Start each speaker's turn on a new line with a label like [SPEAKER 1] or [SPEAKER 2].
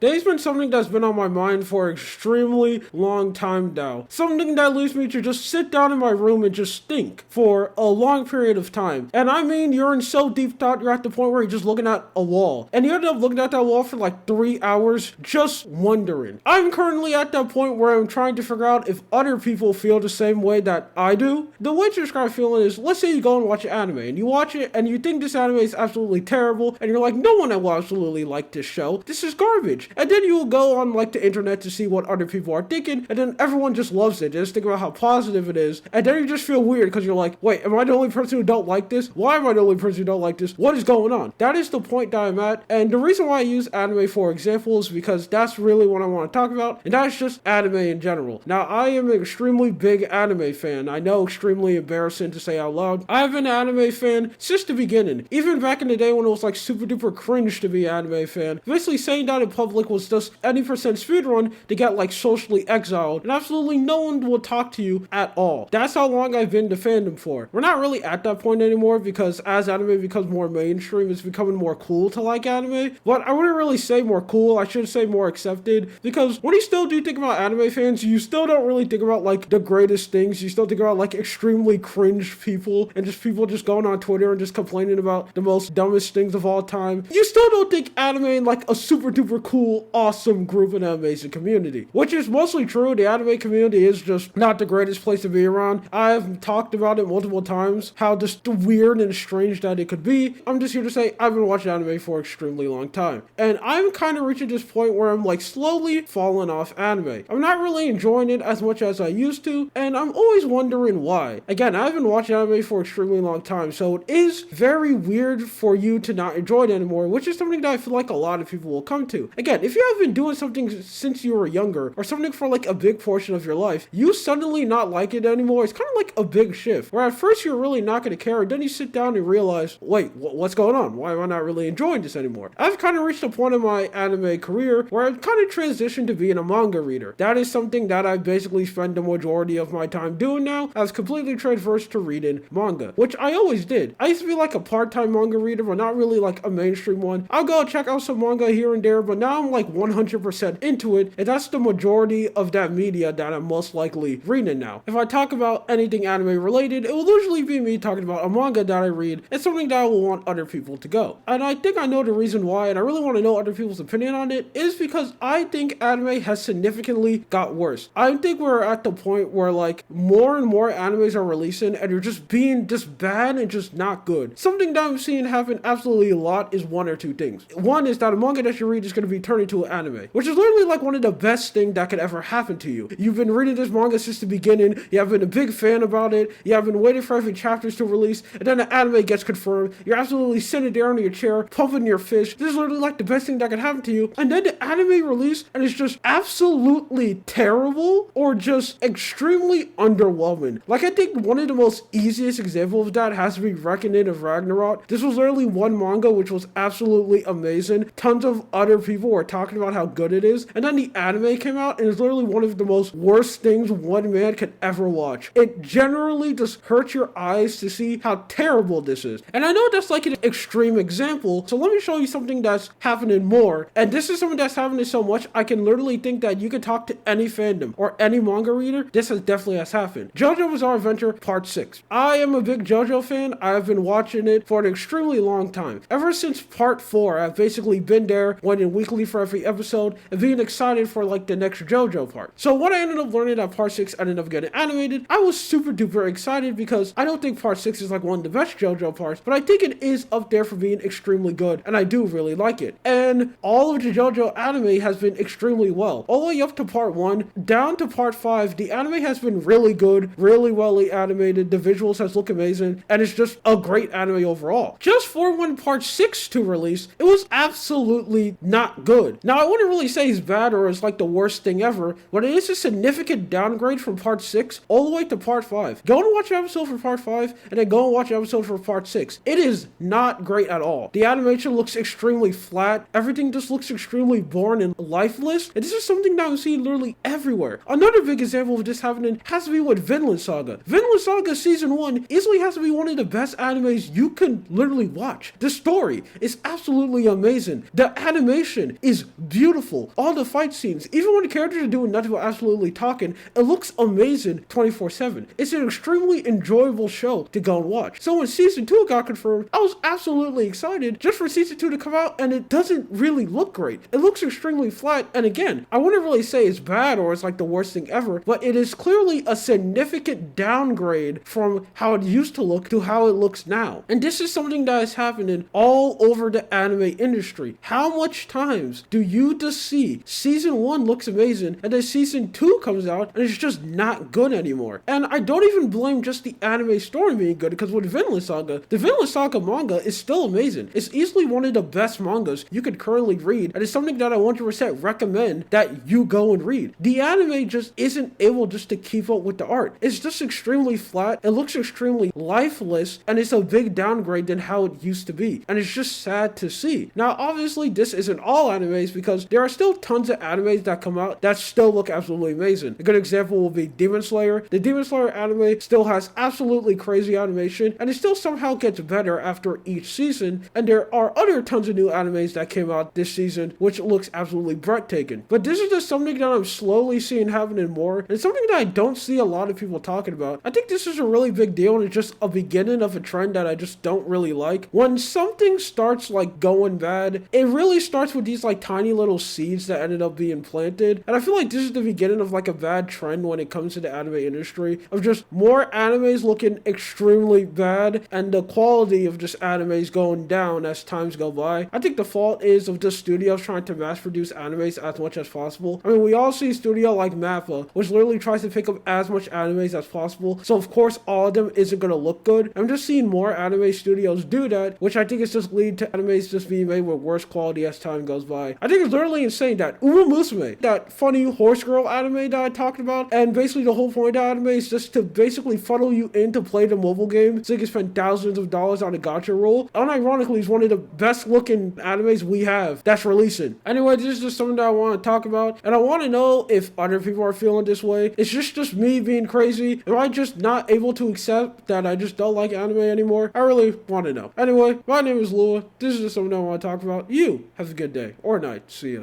[SPEAKER 1] Today's been something that's been on my mind for an extremely long time now. Something that leads me to just sit down in my room and just think for a long period of time. And I mean, you're in so deep thought, you're at the point where you're just looking at a wall. And you end up looking at that wall for like 3 hours, just wondering. I'm currently at that point where I'm trying to figure out if other people feel the same way that I do. The way to describe feeling is, let's say you go and watch an anime, and you watch it, and you think this anime is absolutely terrible, and you're like, no one will absolutely like this show. This is garbage. And then you will go on like the internet to see what other people are thinking, and then everyone just loves it. They just think about how positive it is, and then you just feel weird because you're like, wait, am I the only person who don't like this? Why am I the only person who don't like this? What is going on? That is the point that I'm at, and the reason why I use anime for examples is because that's really what I want to talk about, and that's just anime in general. Now, I am an extremely big anime fan. I know, extremely embarrassing to say out loud. I've been an anime fan since the beginning, even back in the day when it was like super duper cringe to be an anime fan. Basically saying that in public was just any percent speedrun to get like socially exiled, and absolutely no one will talk to you at all. That's how long I've been the fandom for. We're not really at that point anymore because as anime becomes more mainstream, it's becoming more cool to like anime. But I wouldn't really say more cool, I should say more accepted, because when you still do think about anime fans, you still don't really think about like the greatest things. You still think about like extremely cringe people and just people just going on Twitter and just complaining about the most dumbest things of all time. You still don't think anime in like a super duper cool, awesome group and amazing community, which is mostly true. The anime community is just not the greatest place to be around. I've talked about it multiple times, how just weird and strange that it could be. I'm just here to say I've been watching anime for an extremely long time, and I'm kind of reaching this point where I'm like slowly falling off anime. I'm not really enjoying it as much as I used to, and I'm always wondering why. Again, I've been watching anime for an extremely long time, so it is very weird for you to not enjoy it anymore, which is something that I feel like a lot of people will come to. Again, if you have been doing something since you were younger, or something for like a big portion of your life, you suddenly not like it anymore, it's kind of like a big shift, where at first you're really not going to care, and then you sit down and realize, wait, what's going on? Why am I not really enjoying this anymore? I've kind of reached a point in my anime career where I've kind of transitioned to being a manga reader. That is something that I basically spend the majority of my time doing now. I was completely transversed to reading manga, which I always did. I used to be like a part-time manga reader, but not really like a mainstream one. I'll go check out some manga here and there, but now I'm like 100% into it, and that's the majority of that media that I'm most likely reading now. If I talk about anything anime related, it will usually be me talking about a manga that I read and something that I will want other people to go. And I think I know the reason why, and I really want to know other people's opinion on it, is because I think anime has significantly got worse. I think we're at the point where like more and more animes are releasing and they're just being just bad and just not good. Something that I'm seeing happen absolutely a lot is one or two things. One is that a manga that you read is going to be turned into an anime, which is literally like one of the best things that could ever happen to you. You've been reading this manga since the beginning, you have been a big fan about it, you have been waiting for every chapters to release, and then the anime gets confirmed, you're absolutely sitting there on your chair, pumping your fist. This is literally like the best thing that could happen to you, and then the anime release and it's just absolutely terrible or just extremely underwhelming. Like, I think one of the most easiest examples of that has to be Reckoning of Ragnarok. This was literally one manga which was absolutely amazing. Tons of other people were talking about how good it is, and then the anime came out and it's literally one of the most worst things one man could ever watch. It generally just hurts your eyes to see how terrible this is. And I know that's like an extreme example, so let me show you something that's happening more. And this is something that's happening so much, I can literally think that you can talk to any fandom or any manga reader, this definitely has happened. JoJo Bizarre Adventure Part 6. I am a big JoJo fan. I've been watching it for an extremely long time. Ever since Part 4, I've basically been there, waiting weekly for every episode, and being excited for like the next JoJo part. So what I ended up learning that Part 6 ended up getting animated, I was super duper excited because I don't think Part 6 is like one of the best JoJo parts, but I think it is up there for being extremely good, and I do really like it. And all of the JoJo anime has been extremely well. All the way up to Part 1, down to Part 5, the anime has been really good, really well animated, the visuals has looked amazing, and it's just a great anime overall. Just for when Part 6 to release, it was absolutely not good. Now, I wouldn't really say it's bad or it's like the worst thing ever, but it is a significant downgrade from Part 6 all the way to Part 5. Go and watch an episode for Part 5, and then go and watch an episode for Part 6. It is not great at all. The animation looks extremely flat, everything just looks extremely boring and lifeless, and this is something that I'm seeing literally everywhere. Another big example of this happening has to be with Vinland Saga. Vinland Saga Season 1 easily has to be one of the best animes you can literally watch. The story is absolutely amazing. The animation is beautiful. All the fight scenes, even when the characters are doing nothing but absolutely talking, it looks amazing 24/7. It's an extremely enjoyable show to go and watch. So when season 2 got confirmed, I was absolutely excited just for season 2 to come out, and it doesn't really look great. It looks extremely flat, and again, I wouldn't really say it's bad or it's like the worst thing ever, but it is clearly a significant downgrade from how it used to look to how it looks now. And this is something that is happening all over the anime industry. How much times do you just see season 1 looks amazing and then season 2 comes out and it's just not good anymore? And I don't even blame just the anime story being good, because with Vinland Saga, the Vinland Saga manga is still amazing. It's easily one of the best mangas you could currently read, and it's something that I 100% recommend that you go and read. The anime just isn't able just to keep up with the art. It's just extremely flat, it looks extremely lifeless, and it's a big downgrade than how it used to be. And it's just sad to see. Now, obviously, this isn't all animes, because there are still tons of animes that come out that still look absolutely amazing. A good example will be Demon Slayer. The Demon Slayer anime still has absolutely crazy animation, and it still somehow gets better after each season. And there are other tons of new animes that came out this season, which looks absolutely breathtaking. But this is just something that I'm slowly seeing happening more, and it's something that I don't see a lot of people talking about. I think this is a really big deal, and it's just a beginning of a trend that I just don't really like. When something starts like going bad, it really starts with these like tiny little seeds that ended up being planted, and I feel like this is the beginning of like a bad trend when it comes to the anime industry, of just more animes looking extremely bad and the quality of just animes going down as times go by. I think the fault is of the studios trying to mass produce animes as much as possible. I mean, we all see a studio like MAPPA, which literally tries to pick up as much animes as possible, so of course all of them isn't going to look good. I'm just seeing more anime studios do that, which I think is just lead to animes just being made with worse quality as time goes by. I think it's literally insane that Uma Musume, that funny horse girl anime that I talked about, and basically the whole point of anime is just to basically funnel you in to play the mobile game so you can spend thousands of dollars on a gacha roll. Unironically, is one of the best looking animes we have that's releasing. Anyway, this is just something that I want to talk about, and I want to know if other people are feeling this way. It's just me being crazy. Am I just not able to accept that I just don't like anime anymore? I really want to know. Anyway, my name is Lua. This is just something I want to talk about. You have a good day or night. See ya.